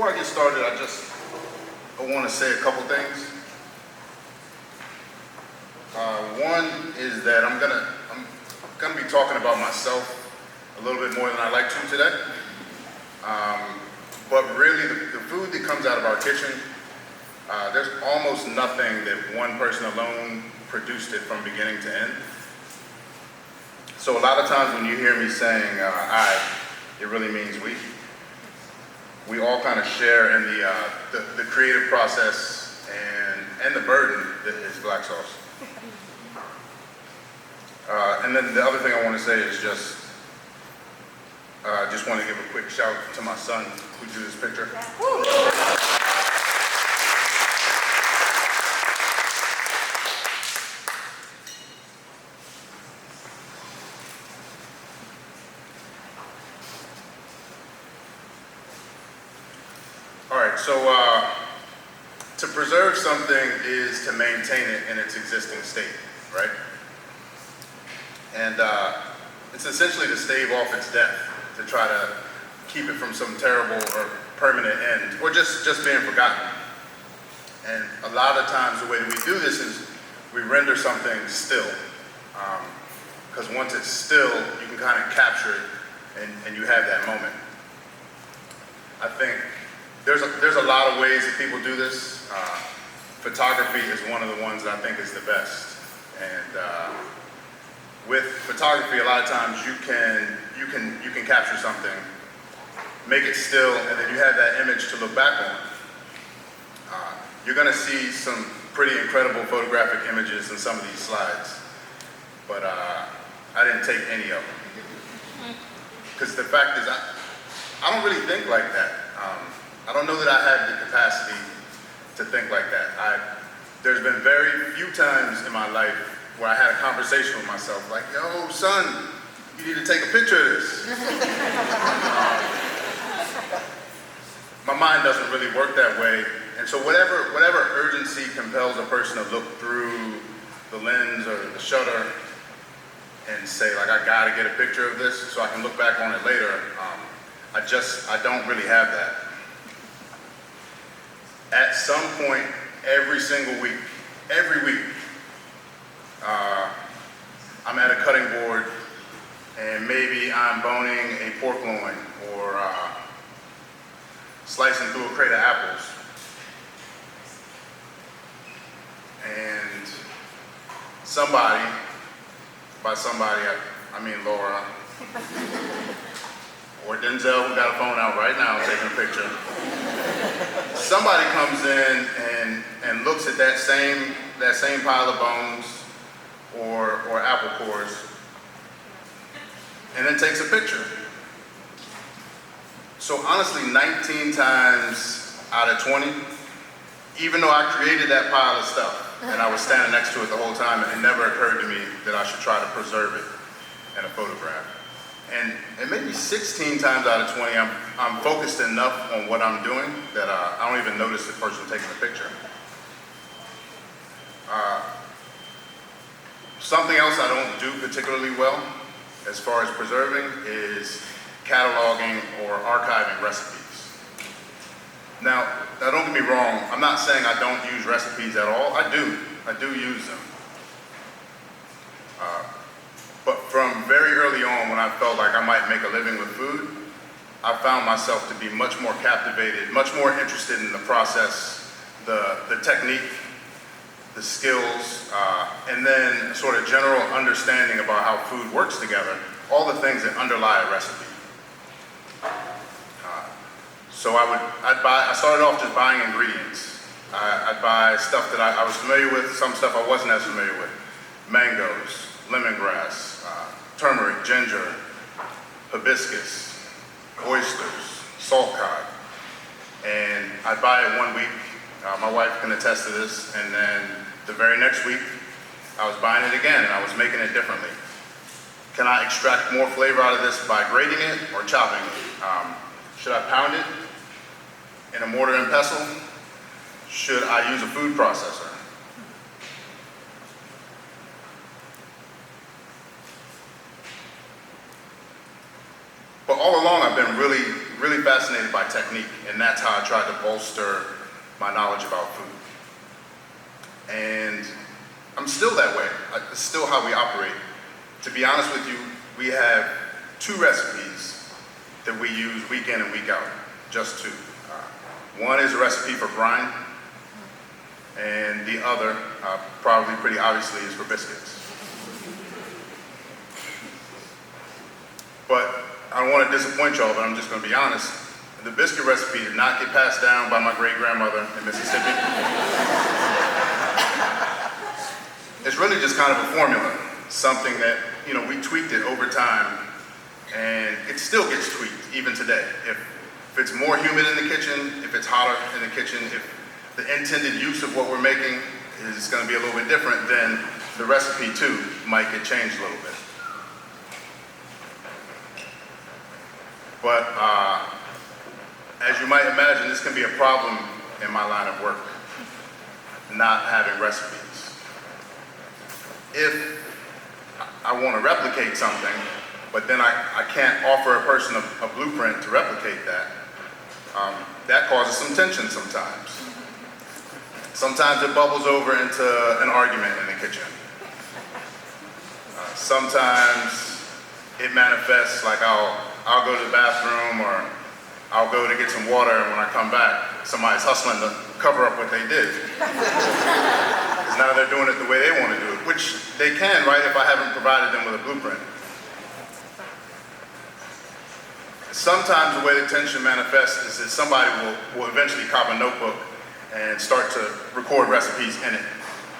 before I get started, I want to say a couple things. One is that I'm gonna be talking about myself a little bit more than I like to today. But really, the food that comes out of our kitchen, there's almost nothing that one person alone produced it from beginning to end. So a lot of times when you hear me saying I, it really means we. We all kind of share in the creative process and the burden that is Blacksauce. And then the other thing I want to say is just want to give a quick shout to my son who drew this picture. All right, so to preserve something is to maintain it in its existing state, right? And it's essentially to stave off its death, to try to keep it from some terrible or permanent end, or just being forgotten. And a lot of times the way that we do this is we render something still. Because once it's still, you can kind of capture it and you have that moment. I think there's a lot of ways that people do this. Photography is one of the ones that I think is the best. And with photography, a lot of times you can capture something, make it still, and then you have that image to look back on. You're going to see some pretty incredible photographic images in some of these slides, but I didn't take any of them. Because the fact is, I don't really think like that. I don't know that I have the capacity to think like that. There's been very few times in my life where I had a conversation with myself, like, yo, son, you need to take a picture of this. My mind doesn't really work that way. And so whatever urgency compels a person to look through the lens or the shutter and say, like, I gotta get a picture of this so I can look back on it later, I don't really have that. At some point, every single week, I'm at a cutting board and maybe I'm boning a pork loin or slicing through a crate of apples. And somebody, by somebody I mean Laura, or Denzel, who got a phone out right now taking a picture. Somebody comes in and looks at that same pile of bones or apple cores and then takes a picture. So honestly, 19 times out of 20, even though I created that pile of stuff and I was standing next to it the whole time, and it never occurred to me that I should try to preserve it in a photograph. And maybe 16 times out of 20, I'm focused enough on what I'm doing that I don't even notice the person taking the picture. Something else I don't do particularly well as far as preserving is cataloging or archiving recipes. Now don't get me wrong, I'm not saying I don't use recipes at all. I do use them. But from very early on, when I felt like I might make a living with food, I found myself to be much more captivated, much more interested in the process, the technique, the skills, and then sort of general understanding about how food works together, all the things that underlie a recipe. So I started off just buying ingredients. I'd buy stuff that I was familiar with, some stuff I wasn't as familiar with. Mangoes, lemongrass, turmeric, ginger, hibiscus, oysters, salt cod. And I'd buy it one week. My wife can attest to this. And then the very next week, I was buying it again and I was making it differently. Can I extract more flavor out of this by grating it or chopping it? Should I pound it in a mortar and pestle? Should I use a food processor? But all along, I've been really really fascinated by technique, and that's how I tried to bolster my knowledge about food. And I'm still that way. It's still how we operate. To be honest with you, we have 2 recipes that we use week in and week out, just 2. One is a recipe for brine, and the other, probably pretty obviously, is for biscuits. But I don't want to disappoint y'all, but I'm just going to be honest. The biscuit recipe did not get passed down by my great-grandmother in Mississippi. It's really just kind of a formula, something that, you know, we tweaked it over time, and it still gets tweaked even today. If it's more humid in the kitchen, if it's hotter in the kitchen, if the intended use of what we're making is going to be a little bit different, then the recipe too might get changed a little bit. But as you might imagine, this can be a problem in my line of work, not having recipes. If I want to replicate something, but then I can't offer a person a blueprint to replicate that, that causes some tension sometimes. Sometimes it bubbles over into an argument in the kitchen. Sometimes it manifests like I'll go to the bathroom, or I'll go to get some water, and when I come back, somebody's hustling to cover up what they did. Because now they're doing it the way they want to do it, which they can, right, if I haven't provided them with a blueprint. Sometimes the way the tension manifests is that somebody will eventually cop a notebook and start to record recipes in it.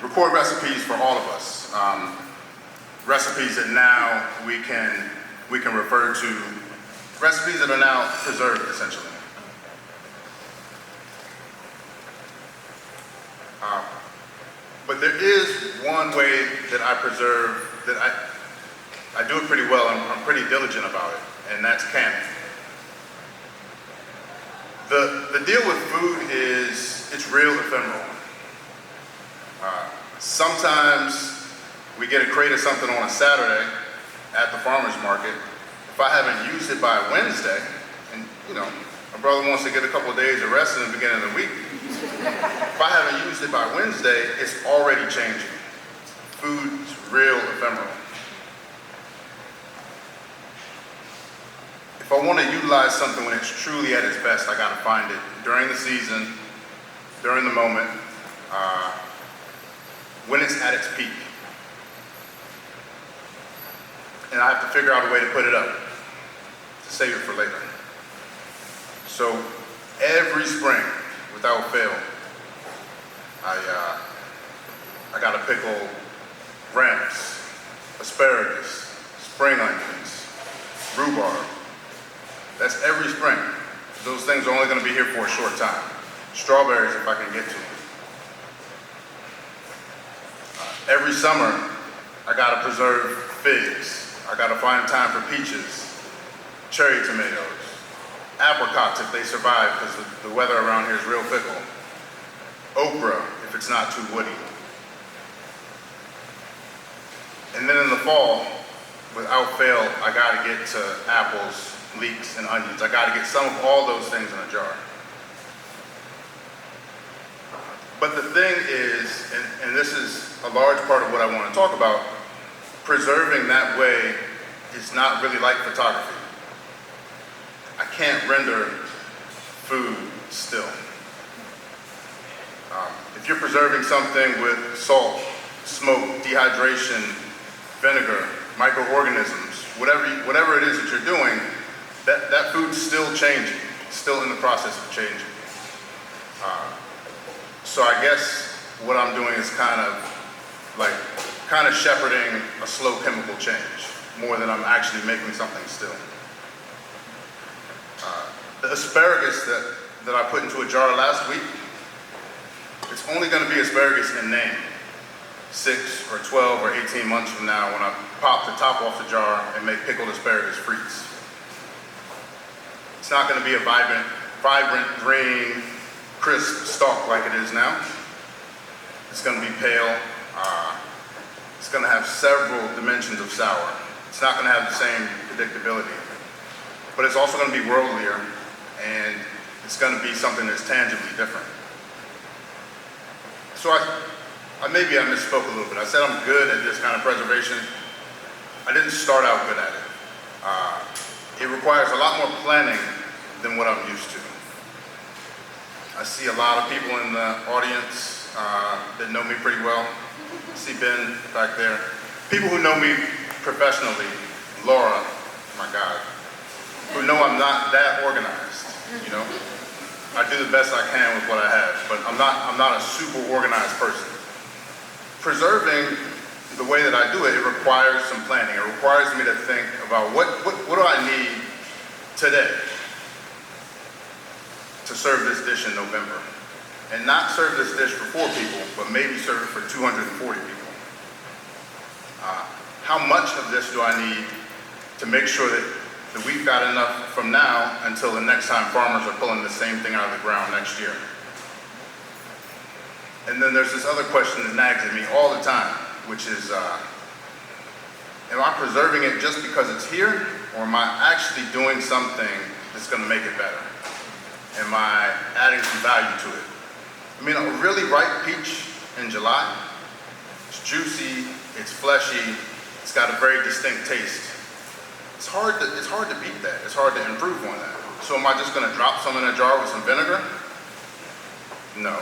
Record recipes for all of us. Recipes that now we can refer to, recipes that are now preserved, essentially. But there is one way that I preserve, that I do it pretty well, I'm pretty diligent about it, and that's canning. The deal with food is, it's real ephemeral. Sometimes we get a crate of something on a Saturday at the farmer's market. If I haven't used it by Wednesday, and you know, my brother wants to get a couple of days of rest in the beginning of the week, if I haven't used it by Wednesday, it's already changing. Food's real ephemeral. If I want to utilize something when it's truly at its best, I got to find it during the season, during the moment, when it's at its peak. And I have to figure out a way to put it up, to save it for later. So every spring, without fail, I got to pickle ramps, asparagus, spring onions, rhubarb. That's every spring. Those things are only going to be here for a short time. Strawberries, if I can get to them. Every summer, I got to preserve figs. I got to find time for peaches, cherry tomatoes, apricots if they survive, because the weather around here is real fickle. Okra, if it's not too woody. And then in the fall, without fail, I got to get to apples, leeks, and onions. I got to get some of all those things in a jar. But the thing is, and this is a large part of what I want to talk about, preserving that way is not really like photography. I can't render food still. If you're preserving something with salt, smoke, dehydration, vinegar, microorganisms, whatever it is that you're doing, that food's still changing, still in the process of changing. So I guess what I'm doing is kind of shepherding a slow chemical change, more than I'm actually making something still. The asparagus that I put into a jar last week, it's only going to be asparagus in name. 6 or 12 or 18 months from now, when I pop the top off the jar and make pickled asparagus frites. It's not going to be a vibrant green, crisp stalk like it is now. It's going to be pale. It's going to have several dimensions of sour. It's not going to have the same predictability. But it's also going to be worldlier, and it's going to be something that's tangibly different. So maybe I misspoke a little bit. I said I'm good at this kind of preservation. I didn't start out good at it. It requires a lot more planning than what I'm used to. I see a lot of people in the audience that know me pretty well. I see Ben back there. People who know me professionally, Laura, my God, who know I'm not that organized, you know? I do the best I can with what I have, but I'm not a super organized person. Preserving the way that I do it, it requires some planning. It requires me to think about what do I need today to serve this dish in November. And not serve this dish for 4 people, but maybe serve it for 240 people. How much of this do I need to make sure that we've got enough from now until the next time farmers are pulling the same thing out of the ground next year? And then there's this other question that nags at me all the time, which is, am I preserving it just because it's here, or am I actually doing something that's going to make it better? Am I adding some value to it? I mean, a really ripe peach in July, it's juicy, it's fleshy, it's got a very distinct taste. It's hard to beat that. It's hard to improve on that. So am I just going to drop some in a jar with some vinegar? No.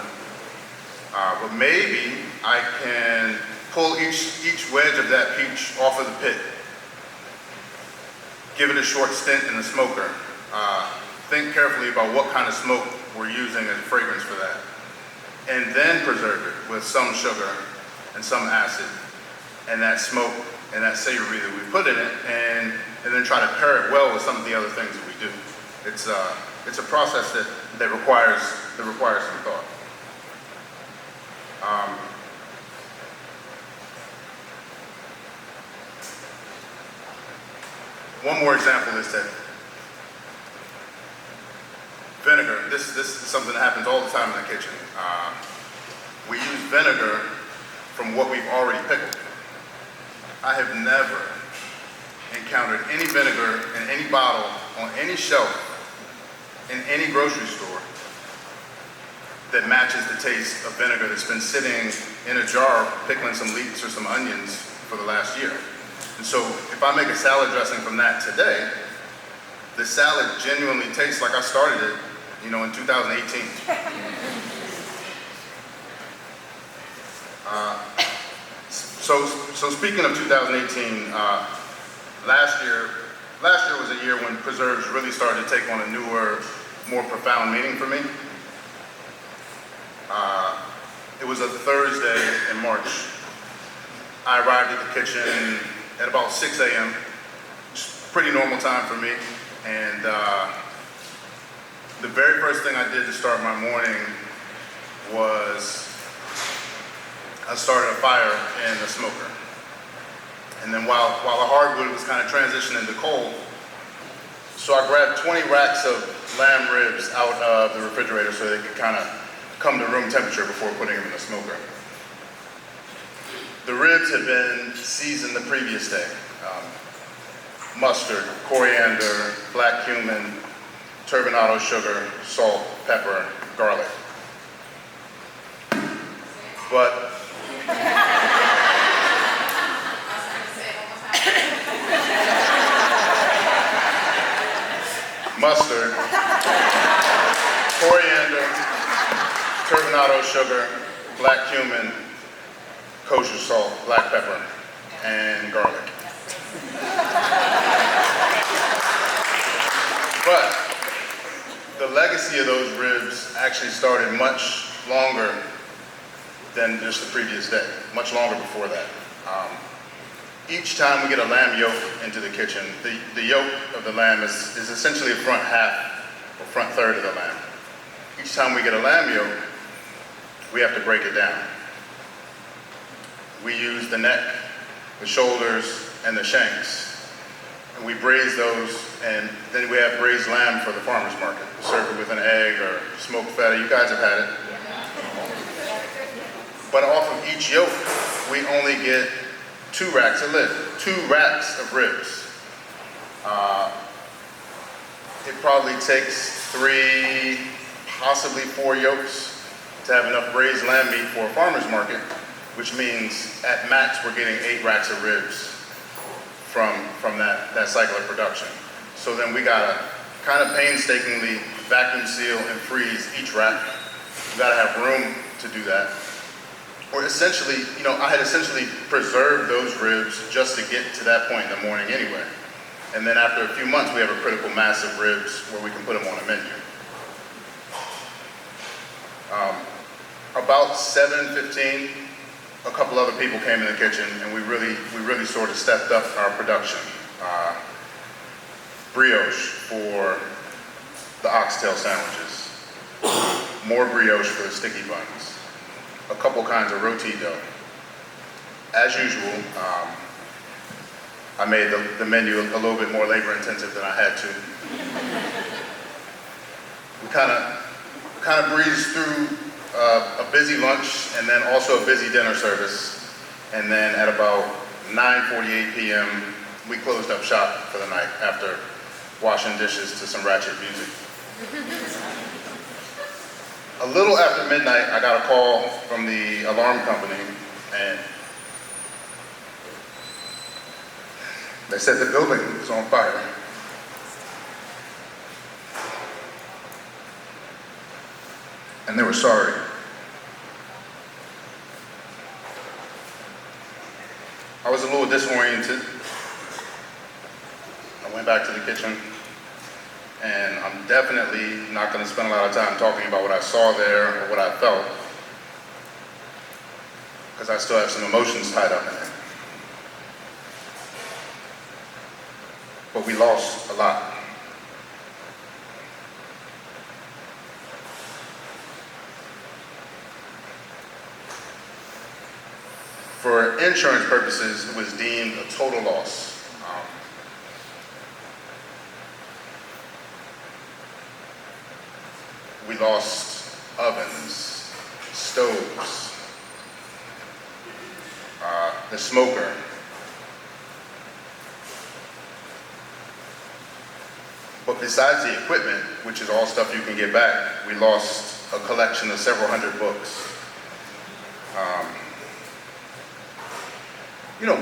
But maybe I can pull each wedge of that peach off of the pit, give it a short stint in the smoker, think carefully about what kind of smoke we're using as fragrance for that, and then preserve it with some sugar and some acid and that smoke and that savory that we put in it, and then try to pair it well with some of the other things that we do. It's a process that requires some thought. One more example is that vinegar. This is something that happens all the time in the kitchen. We use vinegar from what we've already pickled. I have never encountered any vinegar in any bottle on any shelf in any grocery store that matches the taste of vinegar that's been sitting in a jar pickling some leeks or some onions for the last year. And so if I make a salad dressing from that today, the salad genuinely tastes like I started it, in 2018. So speaking of 2018, last year was a year when preserves really started to take on a newer, more profound meaning for me. It was a Thursday in March. I arrived at the kitchen at about 6 a.m. Pretty normal time for me. And the very first thing I did to start my morning was I started a fire in the smoker. And then while the hardwood was kind of transitioning to coal, so I grabbed 20 racks of lamb ribs out of the refrigerator so they could kind of come to room temperature before putting them in the smoker. The ribs had been seasoned the previous day. Mustard, coriander, black cumin, turbinado sugar, salt, pepper, garlic. But mustard, coriander, turbinado sugar, black cumin, kosher salt, black pepper, and garlic. But the legacy of those ribs actually started much longer than just the previous day, much longer before that. Each time we get a lamb yoke into the kitchen, the yoke of the lamb is essentially the front half or front third of the lamb. Each time we get a lamb yoke, we have to break it down. We use the neck, the shoulders, and the shanks. And we braise those, and then we have braised lamb for the farmer's market. We serve it with an egg or smoked feta. You guys have had it. But off of each yoke, we only get 2 racks of ribs. it probably takes 3, possibly 4 yolks to have enough braised lamb meat for a farmer's market, which means at max we're getting 8 racks of ribs from that cycle of production. So then we gotta kind of painstakingly vacuum seal and freeze each rack. You gotta have room to do that. Or essentially, I had essentially preserved those ribs just to get to that point in the morning anyway. And then after a few months, we have a critical mass of ribs where we can put them on a menu. About 7:15, a couple other people came in the kitchen, and we really sort of stepped up our production. Brioche for the oxtail sandwiches, more brioche for the sticky buns, a couple kinds of roti dough. As usual, I made the menu a little bit more labor intensive than I had to. We kind of breezed through a busy lunch and then also a busy dinner service. And then at about 9:48 p.m., we closed up shop for the night after washing dishes to some ratchet music. A little after midnight, I got a call from the alarm company, and they said the building was on fire. And they were sorry. I was a little disoriented. I went back to the kitchen, and I'm definitely not going to spend a lot of time talking about what I saw there or what I felt, because I still have some emotions tied up in it. But we lost a lot. For insurance purposes, it was deemed a total loss. We lost ovens, stoves, the smoker, but besides the equipment, which is all stuff you can get back, we lost a collection of several hundred books.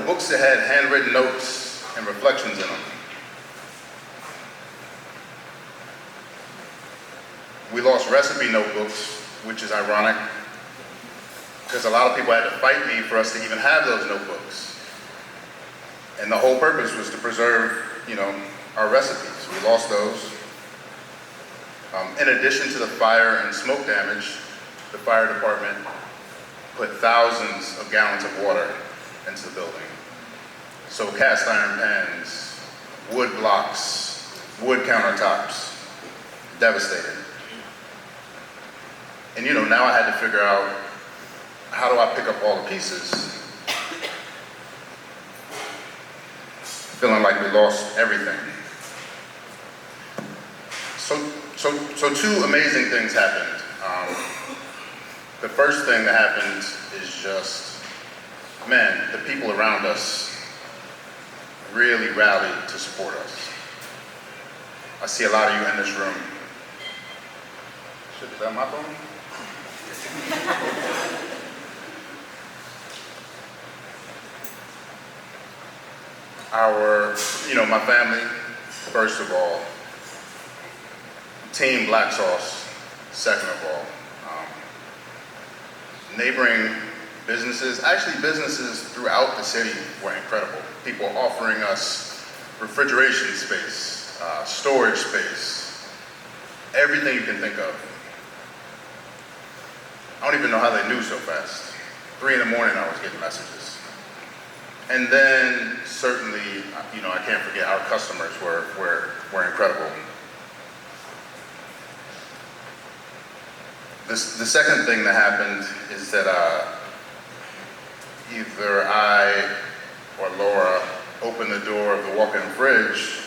Books that had handwritten notes and reflections in them. We lost recipe notebooks, which is ironic, because a lot of people had to fight me for us to even have those notebooks. And the whole purpose was to preserve, our recipes. We lost those. In addition to the fire and smoke damage, the fire department put thousands of gallons of water into the building. So cast iron pans, wood blocks, wood countertops, devastated. And now I had to figure out, how do I pick up all the pieces? Feeling like we lost everything. So 2 amazing things happened. The first thing that happened is just, man, the people around us really rallied to support us. I see a lot of you in this room. Shit, is that my phone? My family, first of all. Team Blacksauce, second of all. Neighboring businesses, actually businesses throughout the city were incredible. People offering us refrigeration space, storage space, everything you can think of. I don't even know how they knew so fast. 3 in the morning I was getting messages. And then certainly, I can't forget our customers were incredible. The second thing that happened is that either I or Laura opened the door of the walk-in fridge,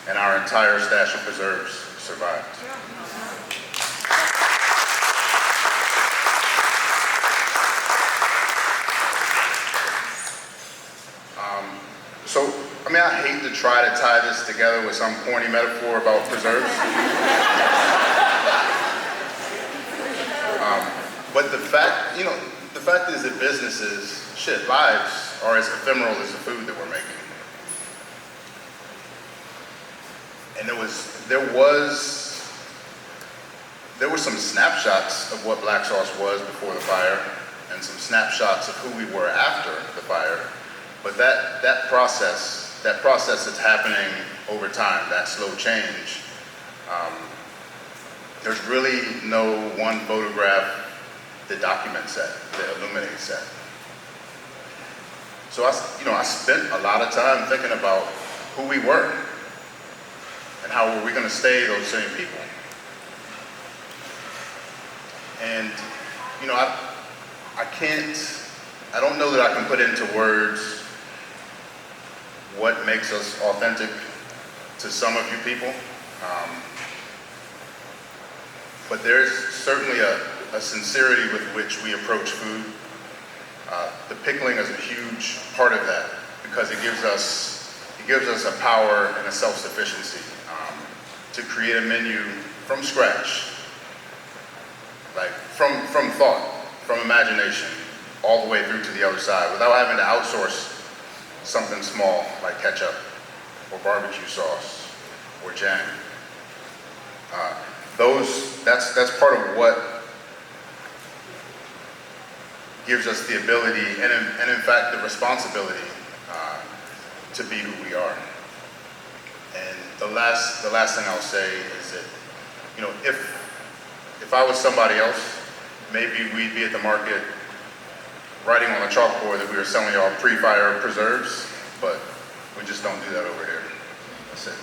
and our entire stash of preserves survived. I hate to try to tie this together with some corny metaphor about preserves. But the fact is that businesses, lives are as ephemeral as the food that we're making. And there were some snapshots of what Blacksauce was before the fire, and some snapshots of who we were after the fire. But that process that's happening over time, that slow change, there's really no one photograph that documents that illuminates that. So I spent a lot of time thinking about who we were and how were we going to stay those same people. And I don't know that I can put into words what makes us authentic to some of you people. But there's certainly a sincerity with which we approach food. The pickling is a huge part of that because it gives us a power and a self-sufficiency to create a menu from scratch, like from thought, from imagination, all the way through to the other side, without having to outsource something small like ketchup or barbecue sauce or jam. That's part of what gives us the ability and in fact the responsibility to be who we are. And the last thing I'll say is that, if I was somebody else, maybe we'd be at the market writing on a chalkboard that we were selling y'all pre-fire preserves, but we just don't do that over here. That's it.